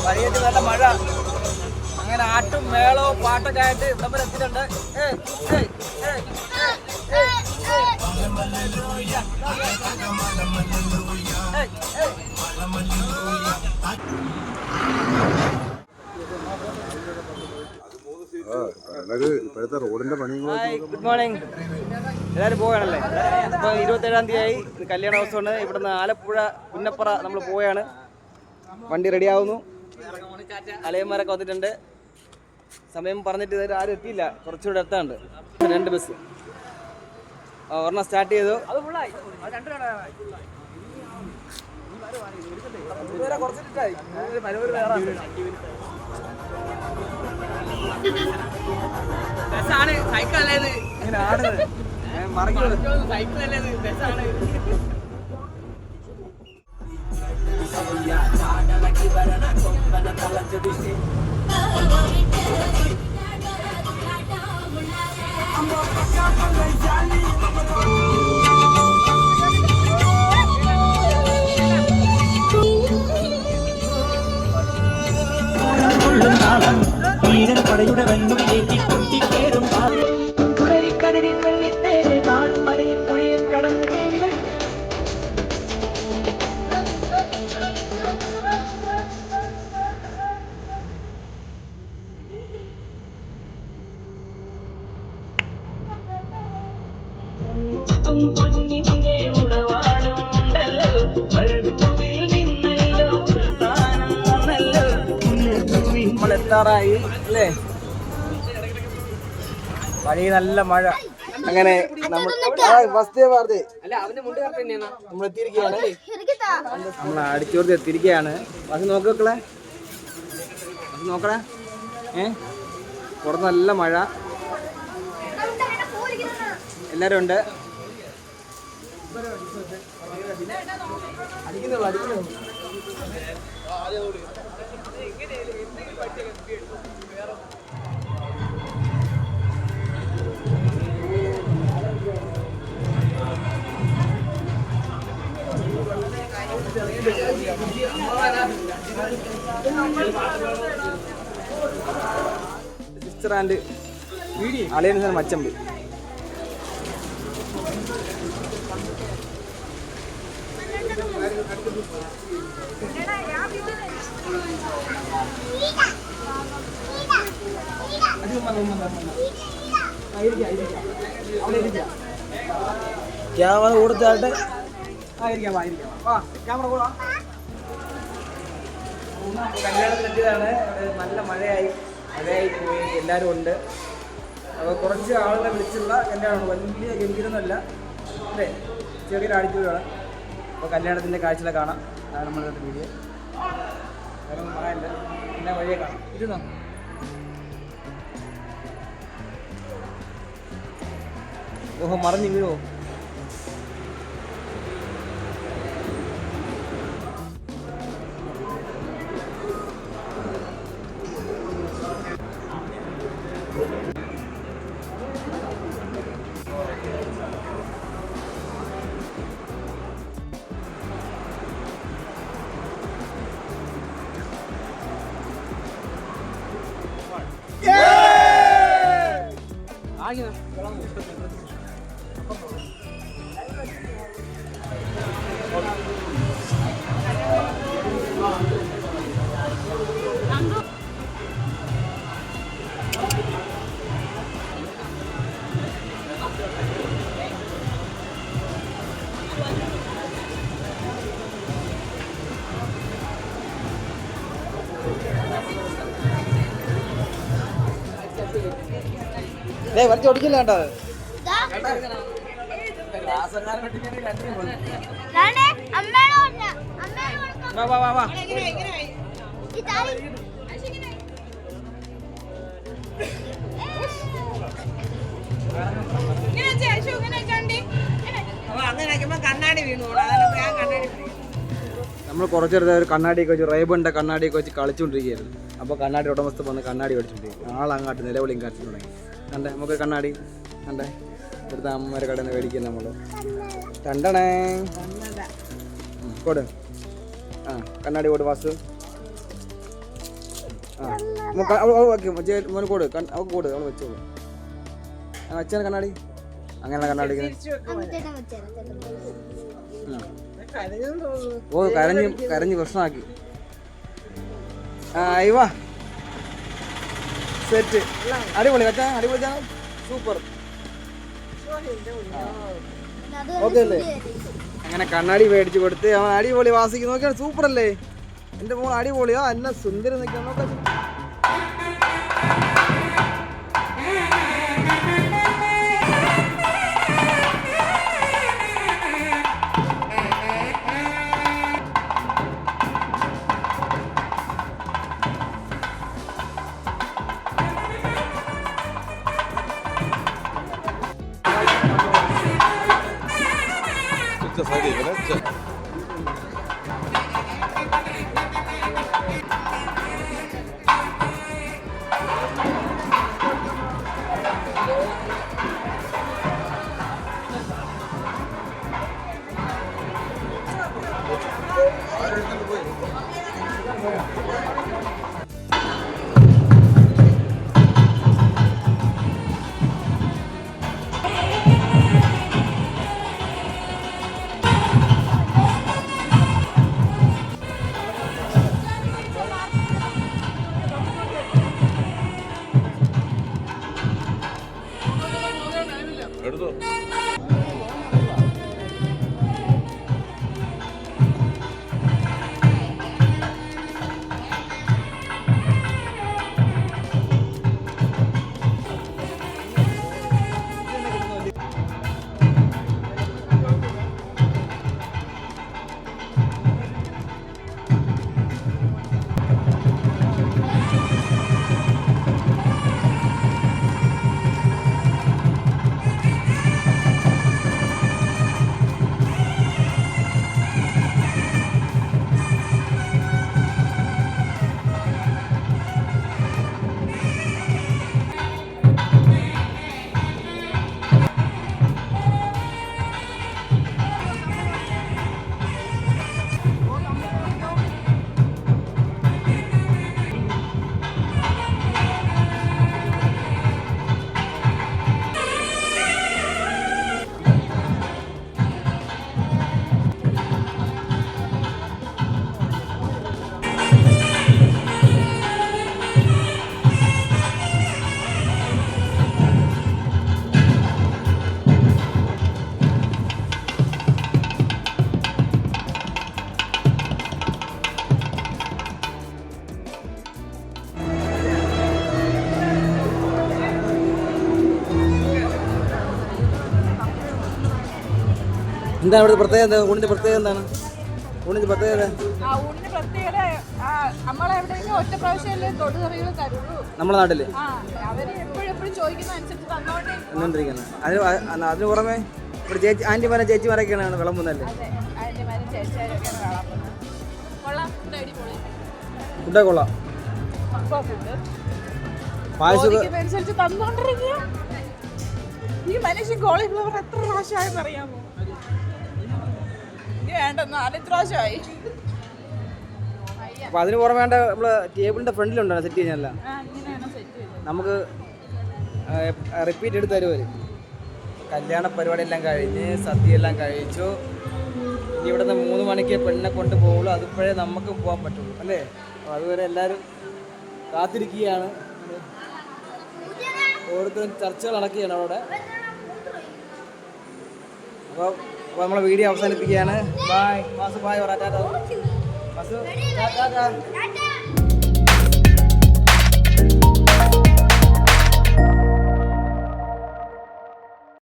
വഴിയേറ്റ് നല്ല മഴ. അങ്ങനെ ആട്ടും മേളവും പാട്ടൊക്കെ ആയിട്ട് ഇവിടെ വരെ എത്തിയിട്ടുണ്ട്. ഇപ്പോഴത്തെ റോഡിന്റെ പണി. Good morning. എല്ലാവരും പോവുകയാണല്ലേ? ഇപ്പോൾ 27-ാം തീയതിയായി. കല്യാണ ദിവസമാണ്. ഇവിടുന്ന് ആലപ്പുഴ പുന്നപ്പുറ നമ്മൾ പോവുകയാണ്. വണ്ടി റെഡിയാവുന്നു. അലയന്മാരൊക്കെ വന്നിട്ടുണ്ട്. സമയം പറഞ്ഞിട്ട് ഇതുവരെ ആരും എത്തിയില്ല. കുറച്ചുകൂടെ എത്താണ്ട്. 2 ബസ് ഒരെണ്ണം സ്റ്റാർട്ട് ചെയ്തു. ബസ്സാണ്, സൈക്കിളല്ലേ ഇത്? ഇങ്ങനെ ആടുന്നത് സൈക്കിളല്ലേ ഇത്? ബസ്സാണ്. പടയുടെ വെല്ലുവിളിയേറ്റി കൊട്ടിക്കേറും കടലിൽ വെള്ളിത്തേരെ നാടും മലയും പുഴയും കടന്നു കേൾകൾ പൊന്നിന്റെ ഉടവാടുണ്ടല്ലോ പഴുതുവിൽ നിന്നല്ലോ താനല്ലോ നമ്മൾ എത്താറായി അല്ലേ? വഴി നല്ല മഴ. അങ്ങനെ നമ്മൾ എത്തിയിരിക്കുകയാണ്. നമ്മൾ അടിച്ചോർത്ത് എത്തിയിരിക്കുകയാണ്. ബസ് നോക്കേ, ബസ് നോക്കണേ. പുറത്ത് നല്ല മഴ. എല്ലാവരും ഉണ്ട്. സിസ്റ്റർ ആൻഡ് അലയൻസ് മച്ചമ്പ്. ക്യാമറ കൊടുത്താട്ടെ. കല്യാണത്തിനെത്തിയതാണ്. നല്ല മഴയായി പോയി. എല്ലാവരും ഉണ്ട്. അപ്പോൾ കുറച്ച് ആളുകളെ വിളിച്ചുള്ള കല്യാണമാണ്. വലിയ ഗംഭീരമൊന്നുമല്ല അല്ലേ? ചെറിയൊരു ആടിക്കൂടാണ്. അപ്പോൾ കല്യാണത്തിൻ്റെ കാഴ്ചകളെ കാണാം. അതാണ് നമ്മളിന്നത്തെ വീഡിയോ. വേറെ ഒന്നും പറയാനില്ല. എല്ലാ വഴിയെ കാണാം. ഇരുന്നോ? ഓഹോ, മറിഞ്ഞു വീഴോ? വലിച്ചു ഓടിക്കില്ല കേട്ടോ. കണ്ണാടി വീണു. നമ്മൾ കുറച്ചെടുത്ത ഒരു കണ്ണാടിയൊക്കെ വെച്ച് റേബണിൻ്റെ കണ്ണാടിയൊക്കെ വെച്ച് കളിച്ചുകൊണ്ടിരിക്കുകയായിരുന്നു. അപ്പോൾ കണ്ണാടി ഉടമസ്ഥ വന്ന് കണ്ണാടി മേടിച്ചുകൊണ്ടിരിക്കും. ആളങ്ങാട്ട് നിലവിളിയും കാണിച്ചു തുടങ്ങി. കണ്ടേ, നമുക്ക് കണ്ണാടി കണ്ടേ ഇവിടുത്തെ അമ്മമാരെ കടന്ന് മേടിക്കും നമ്മൾ. കണ്ടണേ കൊടു. ആ കണ്ണാടി കൊടു വാസു. ആ വയ്ക്കും മോന് കൊടു. അവൾക്ക് കൊടു, അവൾ വെച്ചോളൂ. ആ വെച്ചാൽ കണ്ണാടി അങ്ങനെയുള്ള കണ്ണാടി. ഓ കരഞ്ഞ് പ്രശ്നമാക്കി. ആ അയ്യവാ സെറ്റ്. അടിപൊളി കച്ചാ, അടിപൊളിച്ചാണ്. സൂപ്പർ. ഓക്കെ അല്ലേ? അങ്ങനെ കണ്ണാടി മേടിച്ചു കൊടുത്ത് അവൻ അടിപൊളി വാസിക്ക്. നോക്കിയാണ് സൂപ്പർ അല്ലേ എൻ്റെ മോൾ? അടിപൊളിയാ, എന്നെ സുന്ദരി നിൽക്കാൻ നോക്കാം. എന്താണ് ഇവിടുത്തെ പ്രത്യേകത? ഊണിൻ്റെ പ്രത്യേകത എന്താണ്? ഊണിൻ്റെ പ്രത്യേകത ഊണിന് പ്രത്യേകത നമ്മളെവിടെയെങ്കിലും ഒറ്റ പ്രാവശ്യമല്ലേ തൊടുകറികൾ തരുള്ളൂ നമ്മുടെ നാട്ടിൽ. അവര് എപ്പോഴും ചോദിക്കുന്ന അനുസരിച്ച് തന്നോണ്ടിരിക്കുന്നത്. അതിന് പുറമെ ഇവിടെ ചേച്ചി ആൻറ്റിമാരെ ചേച്ചിമാരൊക്കെയാണ് വിളമ്പുന്നല്ലേ? ആന്റിമാരും ചേച്ചിമാരൊക്കെയാണ് വിളമ്പുന്നത്. കൊള്ളാം, ഫുഡൊക്കെ കൊള്ളാം. പായസം അനുസരിച്ച് തന്നോണ്ടിരിക്കുക. ഈ മനുഷ്യൻ കോളിഫ്ലവർ എത്ര പ്രാവശ്യമായെന്ന് അറിയാമോ? വേണ്ട 4 പ്രാവശ്യമായി. അപ്പോൾ അതിന് പുറമെ വേണ്ട നമ്മൾ ടേബിളിൻ്റെ ഫ്രണ്ടിലുണ്ടാണ് സെറ്റ് ചെയ്യുന്നതല്ല, നമുക്ക് റിപ്പീറ്റ് എടുത്ത് തരുമോ? കല്യാണ പരിപാടിയെല്ലാം കഴിഞ്ഞ് സദ്യയെല്ലാം കഴിച്ചു. ഇനി ഇവിടുന്ന് 3 മണിക്ക് പെണ്ണിനെ കൊണ്ട് പോകുള്ളൂ. അതിപ്പോഴേ നമുക്ക് പോകാൻ പറ്റുള്ളൂ അല്ലേ? അപ്പോൾ അതുവരെ എല്ലാവരും കാത്തിരിക്കുകയാണ്. ഓരോരുത്തരും ചർച്ചകൾ നടക്കുകയാണ് അവിടെ. അപ്പോൾ നമ്മളെ വീഡിയോ അവസാനിപ്പിക്കുകയാണ്. Bye Vasu, bye. Tata Vasu, Tata.